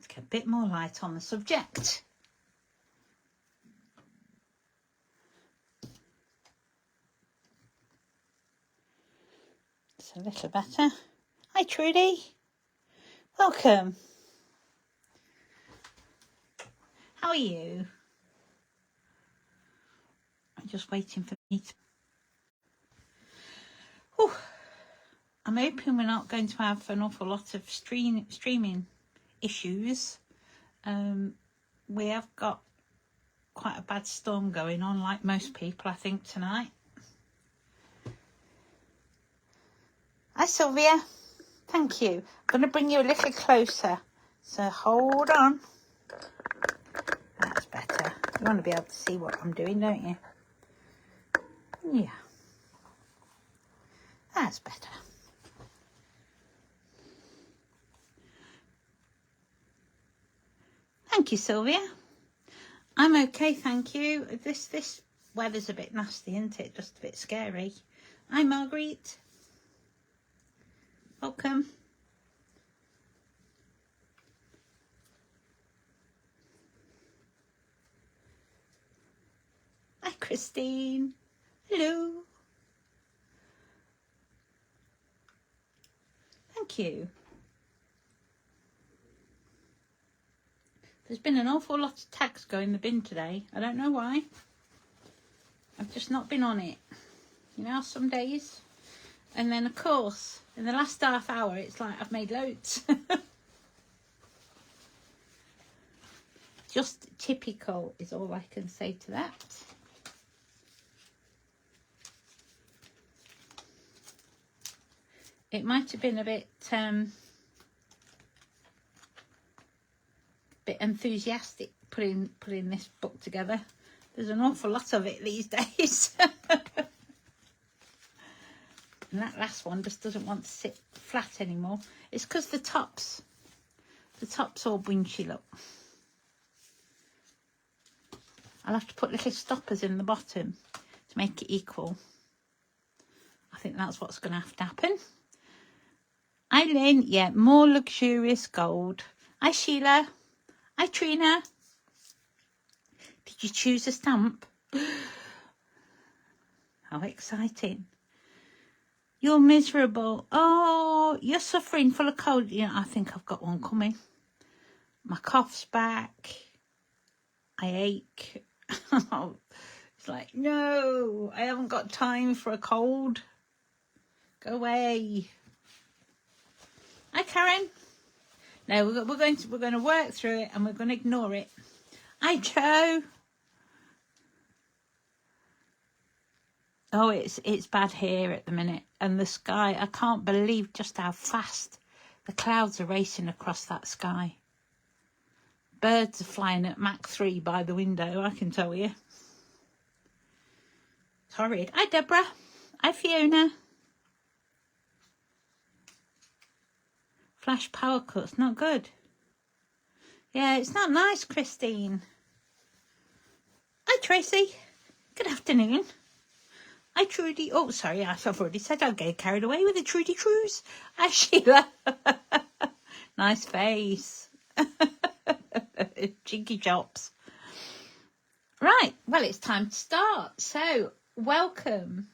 to get a bit more light on the subject. It's a little better. Hi Trudy, welcome. How are you? I'm just waiting for me to... Whew. I'm hoping we're not going to have an awful lot of streaming issues. We have got quite a bad storm going on, like most people, I think, tonight. Hi Sylvia, thank you. I'm going to bring you a little closer, so hold on. That's better. You want to be able to see what I'm doing, don't you? Yeah, that's better. Thank you, Sylvia. I'm okay, thank you. This weather's a bit nasty, isn't it? Just a bit scary. Hi, Marguerite. Welcome. Hi, Christine. Hello. Thank you. There's been an awful lot of tags going in the bin today. I don't know why. I've just not been on it. You know, some days. And then, of course, in the last half hour, it's like I've made loads. Just typical is all I can say to that. It might have been a bit enthusiastic putting this book together. There's an awful lot of it these days. And that last one just doesn't want to sit flat anymore. It's because the top's all winchy, look. I'll have to put little stoppers in the bottom to make it equal. I think that's what's going to have to happen. Hi Lynn, yeah, more luxurious gold. Hi Sheila. Hi Trina. Did you choose a stamp? How exciting. You're miserable. Oh, you're suffering full of cold. Yeah, I think I've got one coming. My cough's back. I ache. It's like, no, I haven't got time for a cold. Go away. Hi, Karen. No, we're going to work through it and we're going to ignore it. Hi, Joe. Oh, it's bad here at the minute, and the sky. I can't believe just how fast the clouds are racing across that sky. Birds are flying at Mach 3 by the window, I can tell you. It's horrid. Hi, Deborah. Hi, Fiona. Flash power cuts, not good. Yeah, it's not nice, Christine. Hi, Tracy. Good afternoon. Hi, Trudy. Oh, sorry, I've already said I'll get carried away with the Trudy Cruise. Hi, Sheila. Nice face. Cheeky chops. Right, well, it's time to start. So, welcome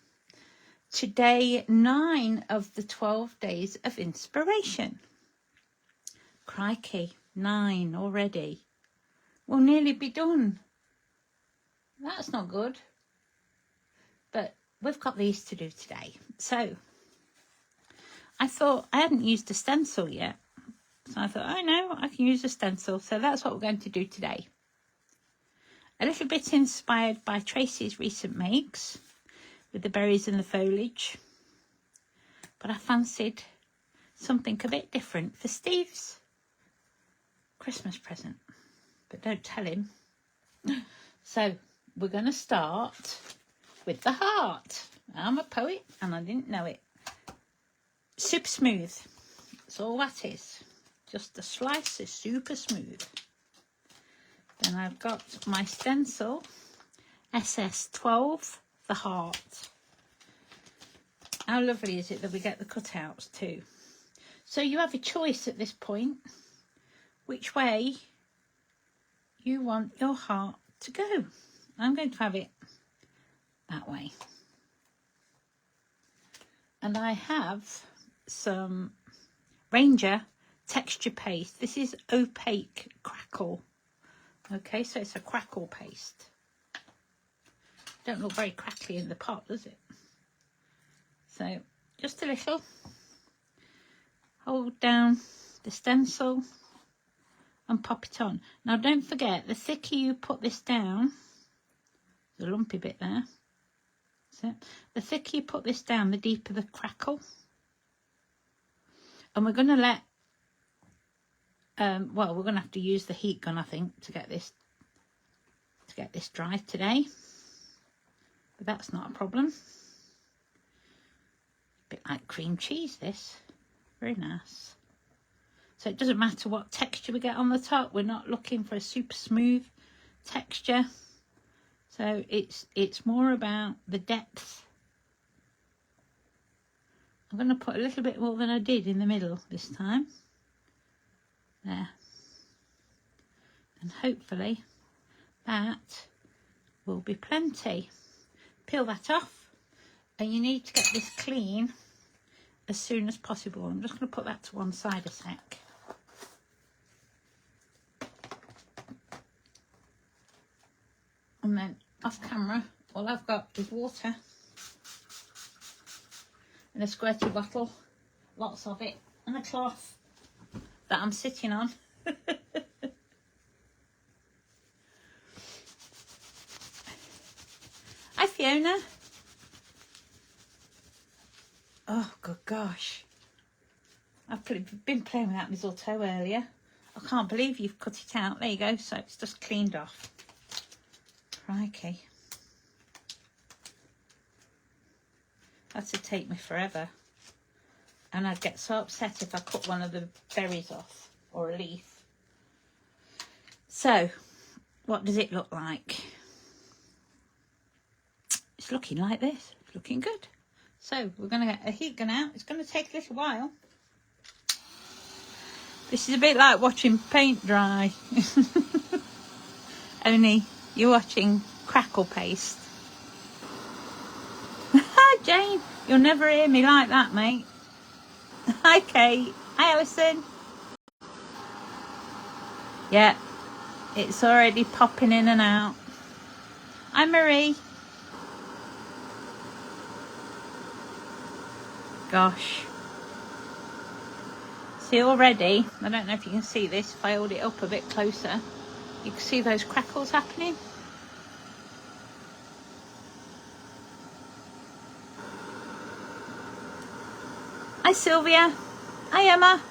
to day 9 of the 12 days of inspiration. Crikey, 9 already. We'll nearly be done. That's not good. But we've got these to do today. So I thought I hadn't used a stencil yet. So I thought, oh no, I can use a stencil. So that's what we're going to do today. A little bit inspired by Tracy's recent makes with the berries and the foliage. But I fancied something a bit different for Steve's Christmas present. But don't tell him. So we're going to start with the heart. I'm a poet and I didn't know it. Super smooth. That's all that is. Just a slice is super smooth. Then I've got my stencil, SS12, the heart. How lovely is it that we get the cutouts too? So you have a choice at this point which way you want your heart to go. I'm going to have it that way. And I have some Ranger texture paste. This is opaque crackle. Okay, so it's a crackle paste. Don't look very crackly in the pot, does it? So just a little. Hold down the stencil and pop it on. Now don't forget, the thicker you put this down, there's a lumpy bit there. So the thicker you put this down, the deeper the crackle. And we're going to let, well, we're going to have to use the heat gun, I think, to get this dry today. But that's not a problem. A bit like cream cheese, this. Very nice. So it doesn't matter what texture we get on the top. We're not looking for a super smooth texture. So it's more about the depth. I'm going to put a little bit more than I did in the middle this time. There. And hopefully that will be plenty. Peel that off. And you need to get this clean as soon as possible. I'm just going to put that to one side a sec. And then off camera, all I've got is water in a squirty bottle, lots of it, and a cloth that I'm sitting on. Hi Fiona. Oh good gosh, I've been playing with that mistletoe earlier. I can't believe you've cut it out. There you go, so it's just cleaned off. Crikey. That'd take me forever. And I'd get so upset if I cut one of the berries off or a leaf. So, what does it look like? It's looking like this. It's looking good. So, we're going to get a heat gun out. It's going to take a little while. This is a bit like watching paint dry. Only you're watching crackle paste. Hi Jane, you'll never hear me like that, mate. Hi Kate. Hi Alison. Yeah, it's already popping in and out. Hi Marie. Gosh. See already, I don't know if you can see this, if I hold it up a bit closer, you can see those crackles happening. Hi Sylvia. Hi Emma.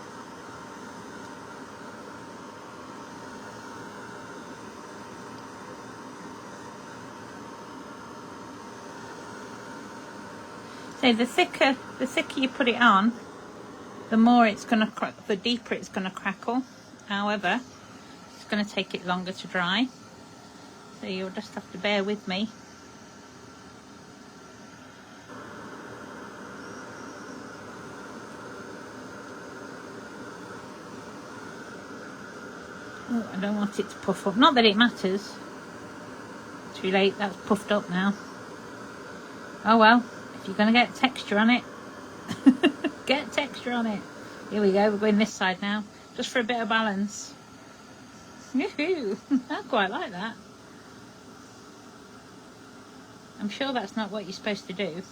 So the thicker you put it on, the more it's going to crack, the deeper it's going to crackle. However, it's going to take it longer to dry. So you'll just have to bear with me. Oh, I don't want it to puff up. Not that it matters. Too late, that's puffed up now. Oh well, if you're going to get texture on it, get texture on it. Here we go, we're going this side now, just for a bit of balance. Woohoo! I quite like that. I'm sure that's not what you're supposed to do.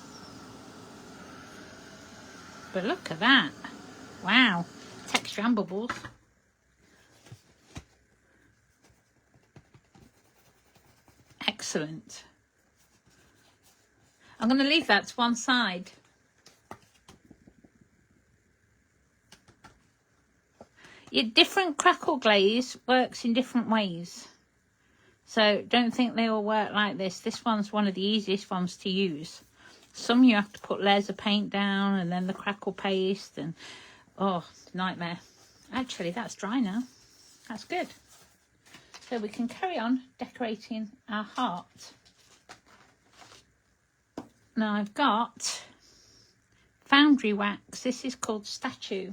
But look at that. Wow, texture and bubbles. Excellent. I'm going to leave that to one side. Your different crackle glaze works in different ways. So don't think they all work like this. This one's one of the easiest ones to use. Some you have to put layers of paint down and then the crackle paste and oh, nightmare. Actually, that's dry now. That's good. So we can carry on decorating our heart. Now I've got foundry wax. This is called Statue.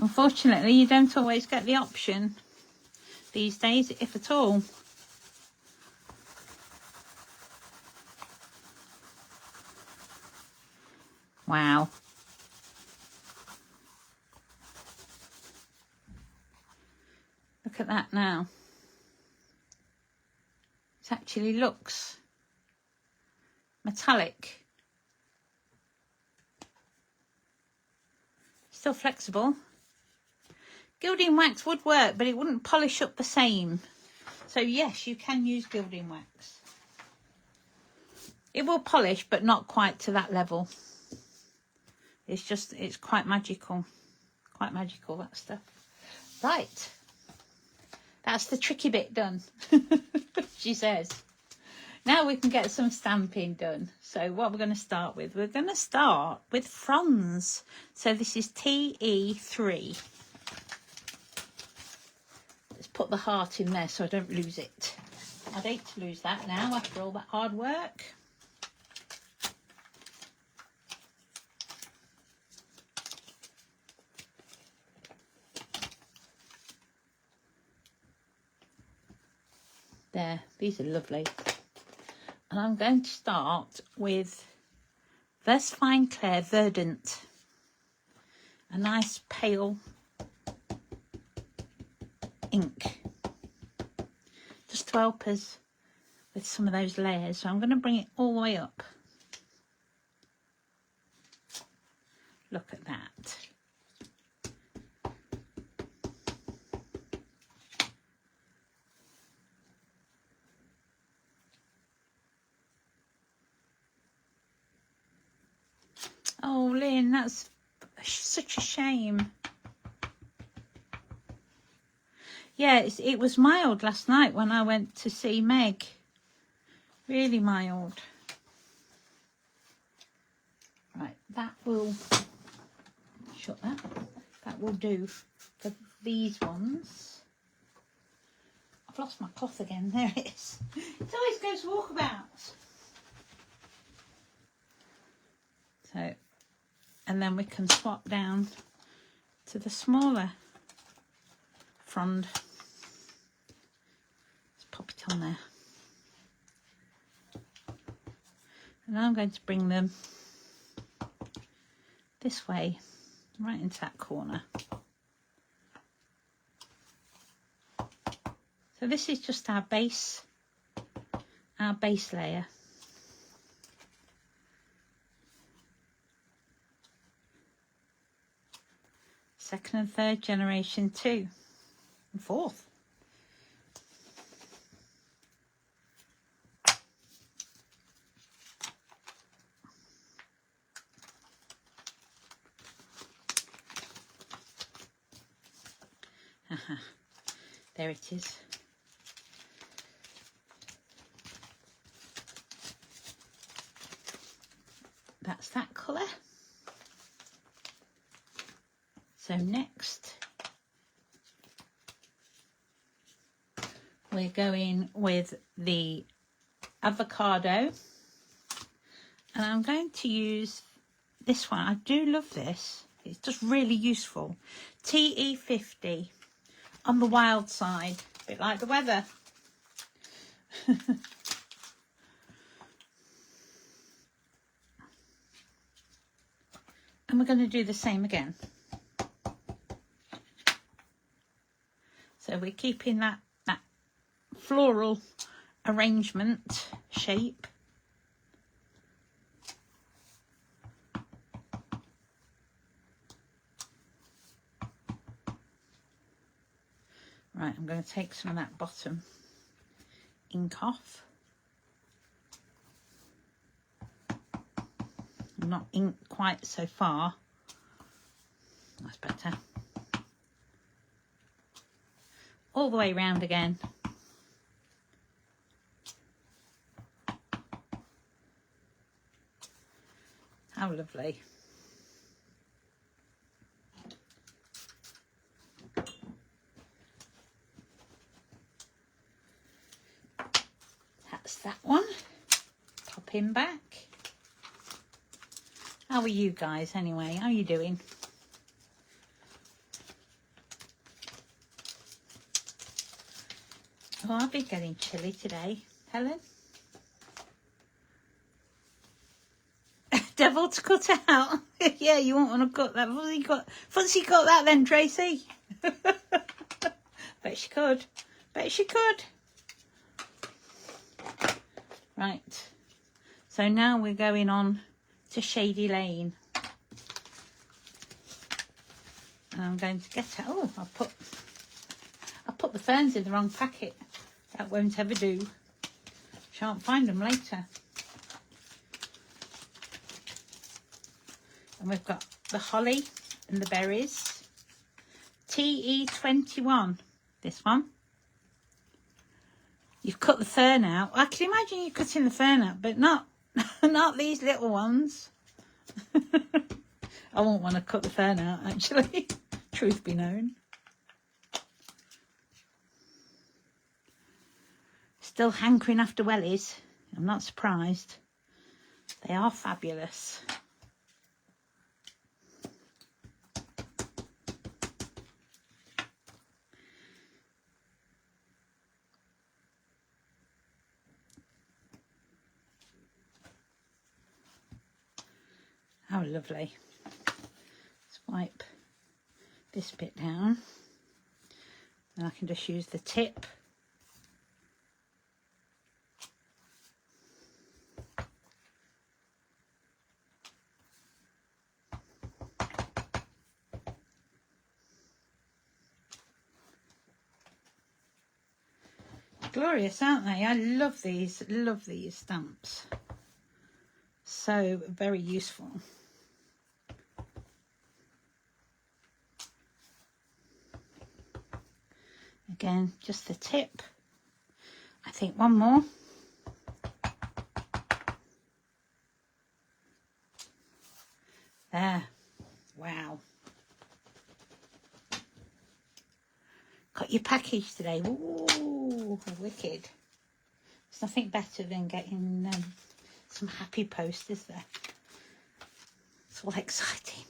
Unfortunately, you don't always get the option these days, if at all. Wow. Look at that now. It actually looks metallic. Still flexible. Gilding wax would work, but it wouldn't polish up the same. So yes, you can use gilding wax. It will polish, but not quite to that level. It's quite magical. Quite magical, that stuff. Right. That's the tricky bit done, she says. Now we can get some stamping done. So what we're going to start with, we're going to start with fronds. So this is TE3. Let's put the heart in there so I don't lose it. I'd hate to lose that now after all that hard work. There, these are lovely. And I'm going to start with Versfine Clair Verdant. A nice pale ink. Just to help us with some of those layers. So I'm going to bring it all the way up. Look at that. Oh, Lynn, that's such a shame. Yeah, it was mild last night when I went to see Meg. Really mild. Right, that will... Shut that. That will do for these ones. I've lost my cloth again. There it is. It always goes walkabouts. So... And then we can swap down to the smaller frond. Let's pop it on there. And I'm going to bring them this way, right into that corner. So this is just our base layer. Second and third generation too, and fourth. There it is. That's that colour. So next we're going with the avocado, and I'm going to use this one. I do love this. It's just really useful. TE50 on the wild side, a bit like the weather. And we're going to do the same again. So we're keeping that floral arrangement shape. Right, I'm going to take some of that bottom ink off. Not ink quite so far. That's better. All the way round again. How lovely. That's that one. Pop him back. How are you guys anyway? How are you doing? Oh, I'll be getting chilly today, Helen. Devil to cut out. Yeah, you won't want to cut that. Fancy cut that then, Tracy. Bet she could. Bet she could. Right. So now we're going on to Shady Lane. And I'm going to get it. Oh, I put the ferns in the wrong packet. That won't ever do. Shan't find them later. And we've got the holly and the berries. TE21, this one. You've cut the fern out. I can imagine you cutting the fern out, but not these little ones. I won't want to cut the fern out, actually. Truth be known. Still hankering after wellies. I'm not surprised. They are fabulous. How lovely. Let's wipe this bit down. And I can just use the tip. Glorious, aren't they? I love these stamps. So very useful. Again, just the tip. I think one more. There. Wow. Got your package today. Ooh, wicked. There's nothing better than getting some happy post, is there? It's all exciting.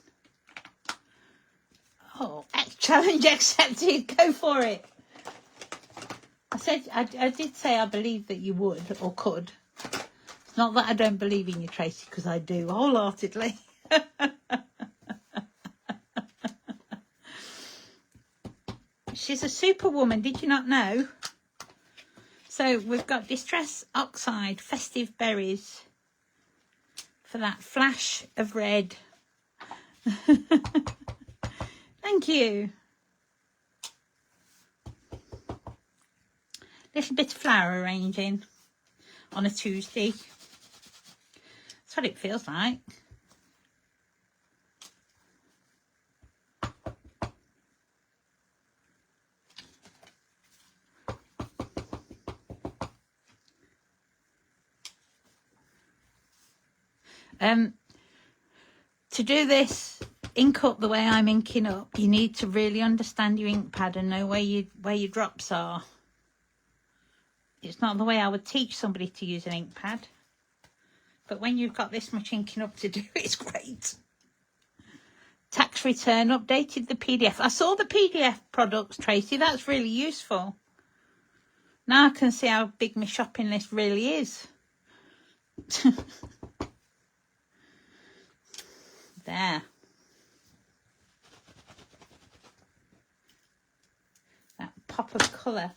Oh, challenge accepted. Go for it. I did say I believe that you would or could. It's not that I don't believe in you, Tracy, because I do wholeheartedly. She's a superwoman, did you not know? So we've got Distress Oxide Festive Berries for that flash of red. Thank you. Little bit of flower arranging on a Tuesday. That's what it feels like. To do this ink up the way I'm inking up, you need to really understand your ink pad and know where your drops are. It's not the way I would teach somebody to use an ink pad. But when you've got this much inking up to do, it's great. Tax return, updated the PDF. I saw the PDF products, Tracy. That's really useful. Now I can see how big my shopping list really is. There. That pop of colour.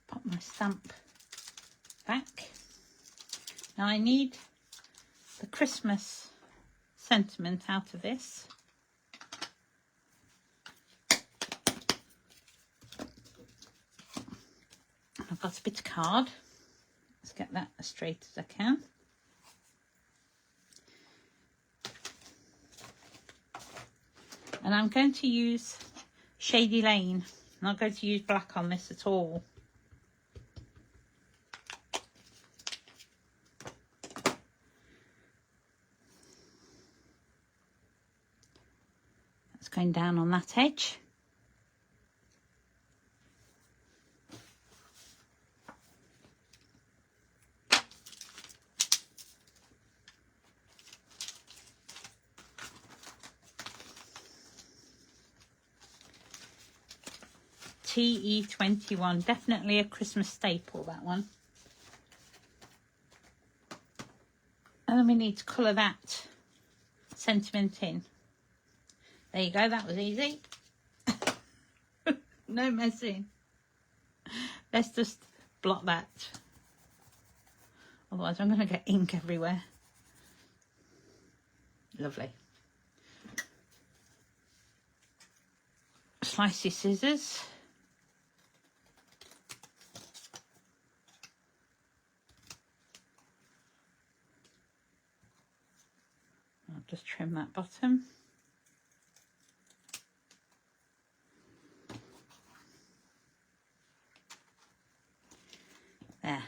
Pop my stamp back. Now I need the Christmas sentiment out of this. I've got a bit of card. Let's get that as straight as I can. And I'm going to use Shady Lane. I'm not going to use black on this at all. That's going down on that edge. TE21. Definitely a Christmas staple, that one. And then we need to colour that sentiment in. There you go, that was easy. No messing. Let's just blot that. Otherwise I'm going to get ink everywhere. Lovely. Slicey scissors. I'll just trim that bottom. There.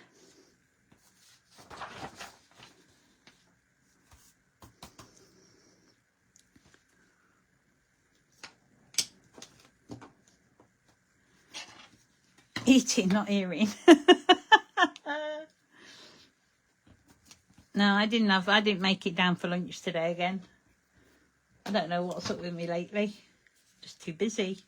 Eating, not hearing. No, I didn't make it down for lunch today again. I don't know what's up with me lately. Just too busy.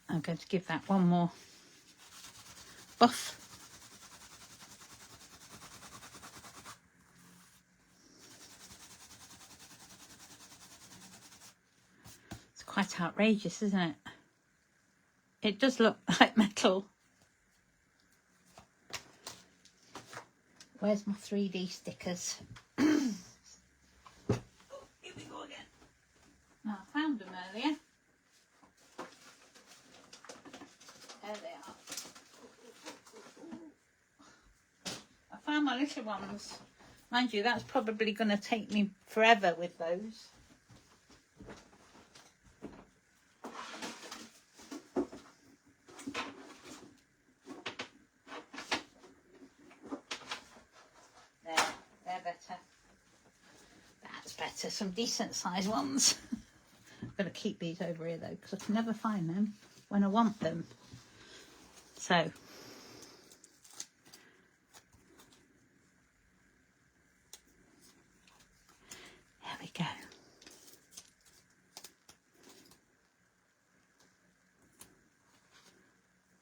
I'm going to give that one more buff. It's quite outrageous, isn't it? It does look like metal. Where's my 3D stickers? Oh, here we go again. No, I found them earlier. There they are. I found my little ones. Mind you, that's probably going to take me forever with those. They're better. That's better. Some decent sized ones. I'm going to keep these over here though, because I can never find them when I want them. So, there we go.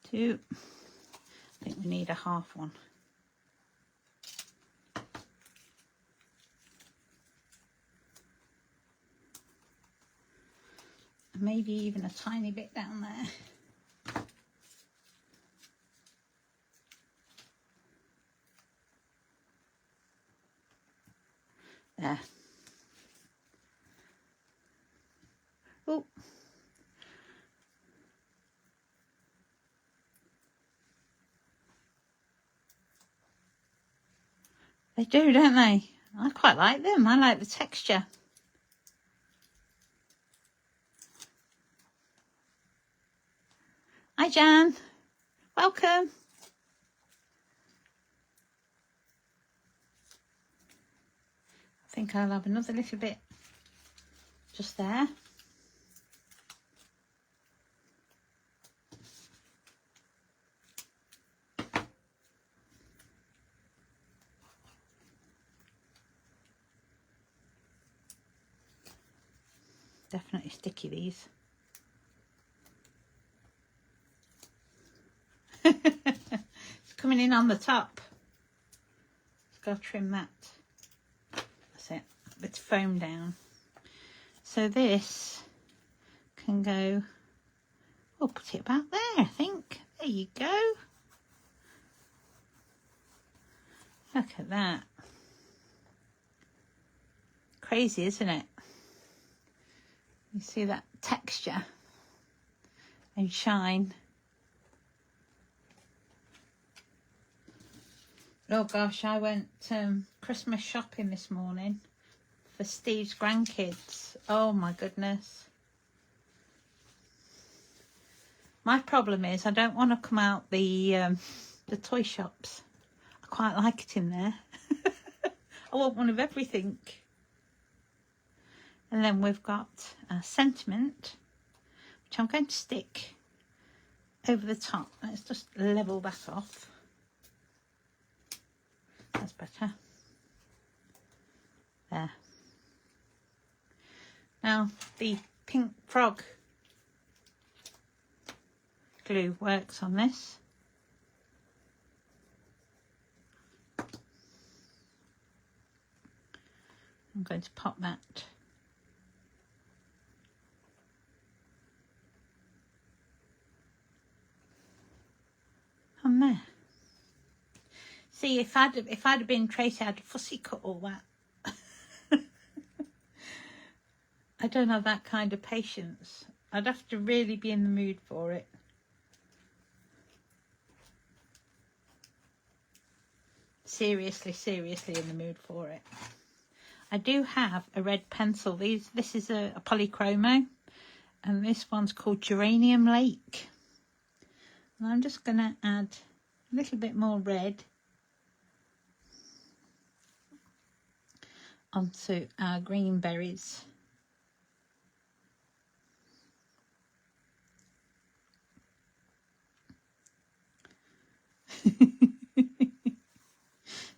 Two. I think we need a half one. Maybe even a tiny bit down there. There. Oh. They do, don't they? I quite like them. I like the texture. Hi, Jan. Welcome. I think I'll have another little bit just there. Definitely sticky, these. It's coming in on the top. Let's go trim that. That's it. Let's foam down. So this can go, we'll put it about there, I think. There you go. Look at that. Crazy, isn't it? You see that texture and shine. Oh gosh, I went Christmas shopping this morning for Steve's grandkids. Oh my goodness. My problem is I don't want to come out the toy shops. I quite like it in there. I want one of everything. And then we've got a sentiment, which I'm going to stick over the top. Let's just level that off. That's better. There. how the pink frog glue works on this. I'm going to pop that on there. See, if I'd have been Tracy, I'd fussy cut all that. I don't have that kind of patience. I'd have to really be in the mood for it. Seriously in the mood for it. I do have a red pencil. This is a polychromo, and this one's called Geranium Lake. And I'm just going to add a little bit more red onto our green berries.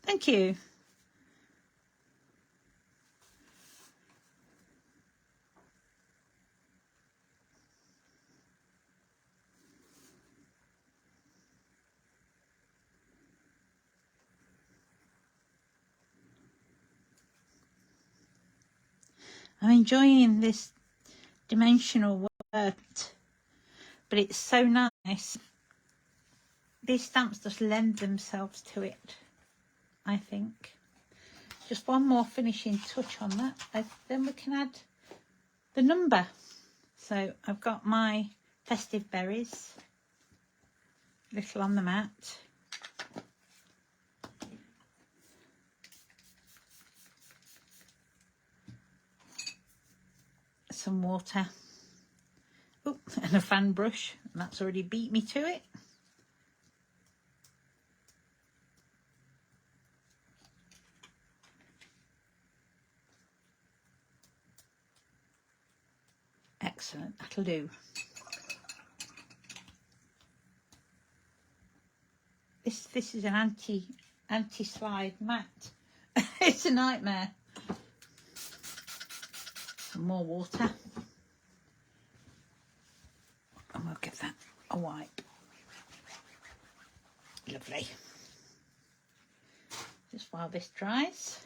Thank you. I'm enjoying this dimensional work, but it's so nice. These stamps just lend themselves to it, I think. Just one more finishing touch on that, then we can add the number. So I've got my festive berries, little on the mat. Some water. Oh, and a fan brush, and that's already beat me to it. Excellent, that'll do. This is an anti-slide mat. It's a nightmare. Some more water. And we'll give that a wipe. Lovely. Just while this dries.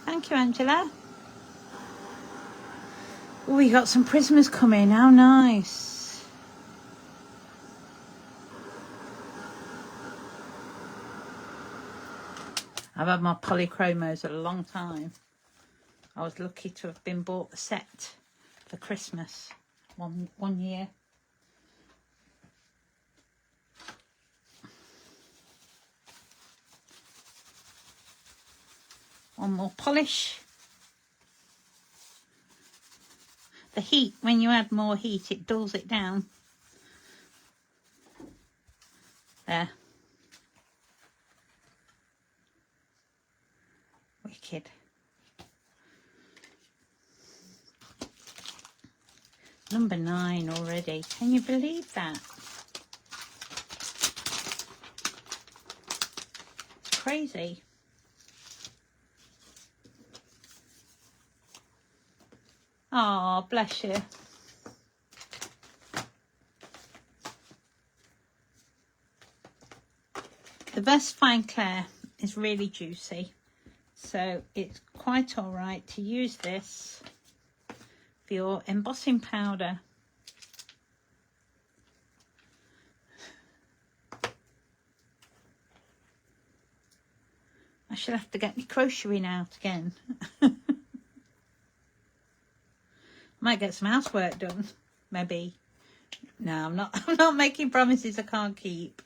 Thank you, Angela. Oh, we got some prismas coming. How nice. I've had my polychromos a long time. I was lucky to have been bought the set for Christmas one year. One more polish. The heat, when you add more heat, it dulls it down. There. Wicked. Number 9 already. Can you believe that? It's crazy. Oh, bless you. The Vest Fine Clair is really juicy, so it's quite all right to use this for your embossing powder. I should have to get my crocheting out again. Might get some housework done, maybe. No, I'm not. I'm not making promises I can't keep.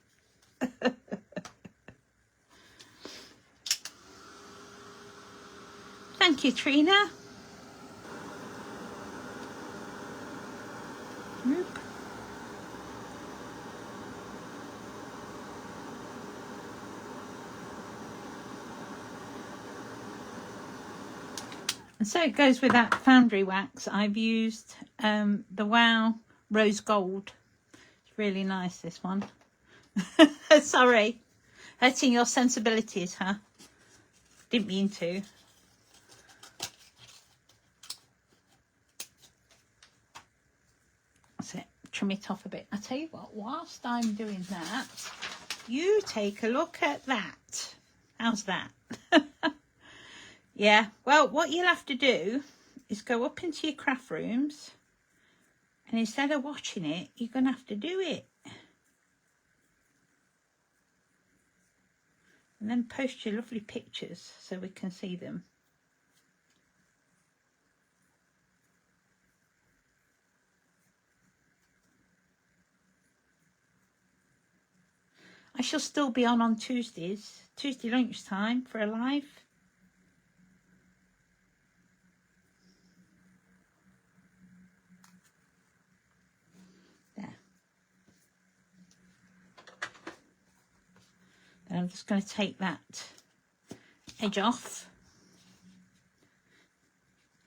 Thank you, Trina. Oop. And so it goes with that foundry wax. I've used the Wow Rose Gold. It's really nice, this one. Sorry, hurting your sensibilities, huh? Didn't mean to. That's it. Trim it off a bit. I tell you what, whilst I'm doing that, you take a look at that. How's that? Yeah, well, what you'll have to do is go up into your craft rooms, and instead of watching it, you're going to have to do it. And then post your lovely pictures so we can see them. I shall still be on Tuesdays, Tuesday lunchtime for a live. There. Then I'm just going to take that edge off.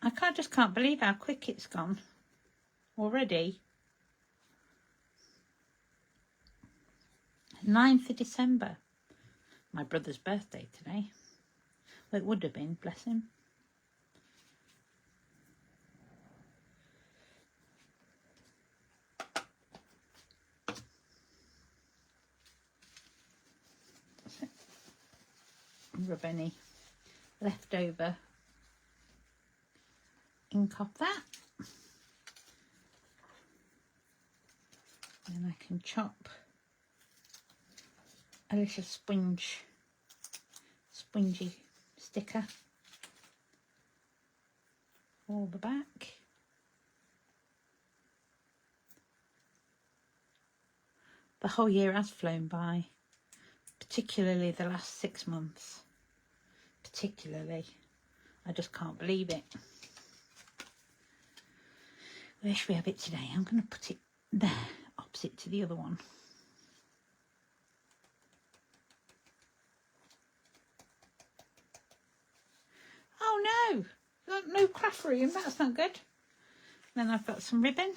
I just can't believe how quick it's gone already. 9th of December. My brother's birthday today. Well, it would have been, bless him. Rub any leftover ink off that. Then I can chop a little spongy sticker for the back. The whole year has flown by, particularly the last 6 months. Particularly, I just can't believe it. Where should we have it today? I'm going to put it there, opposite to the other one. Oh no, got no craft room, that's not good. Then I've got some ribbon.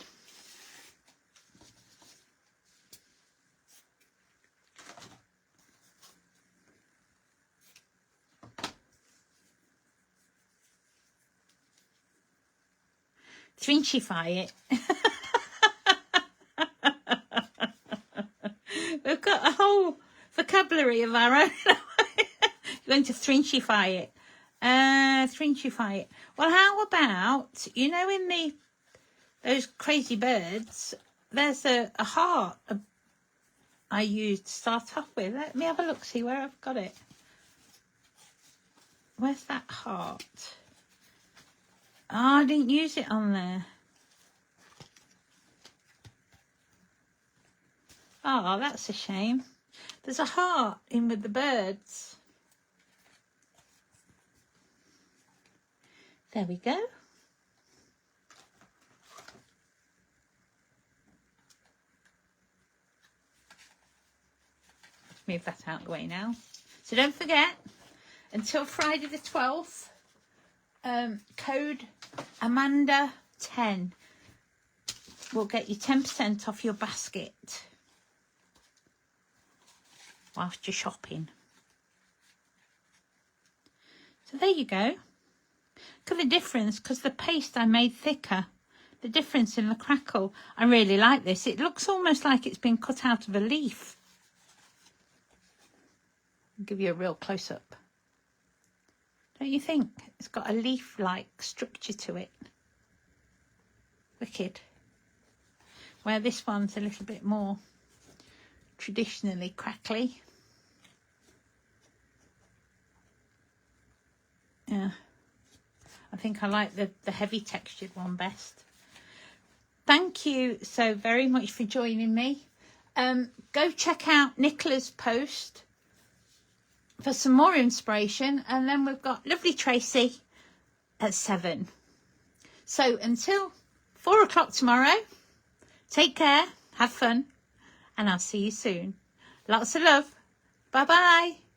Thrinchify it. We've got a whole vocabulary of our own. You're going to thrinchify it. Thrinchify it. Well, how about, you know, in those crazy birds, there's a heart I used to start off with. Let me have a look, see where I've got it. Where's that heart? Oh, I didn't use it on there. Oh, that's a shame. There's a heart in with the birds. There we go. Move that out of the way now. So don't forget, until Friday the 12th, code Amanda10 will get you 10% off your basket whilst you're shopping. So there you go. Look at the difference, because the paste I made thicker. The difference in the crackle. I really like this. It looks almost like it's been cut out of a leaf. I'll give you a real close-up. Don't you think? It's got a leaf-like structure to it. Wicked. Where this one's a little bit more traditionally crackly. Yeah. I think I like the heavy textured one best. Thank you so very much for joining me. Go check out Nicola's post for some more inspiration, and then we've got lovely Tracy at 7. So until 4 o'clock tomorrow, take care, have fun, and I'll see you soon. Lots of love. Bye bye.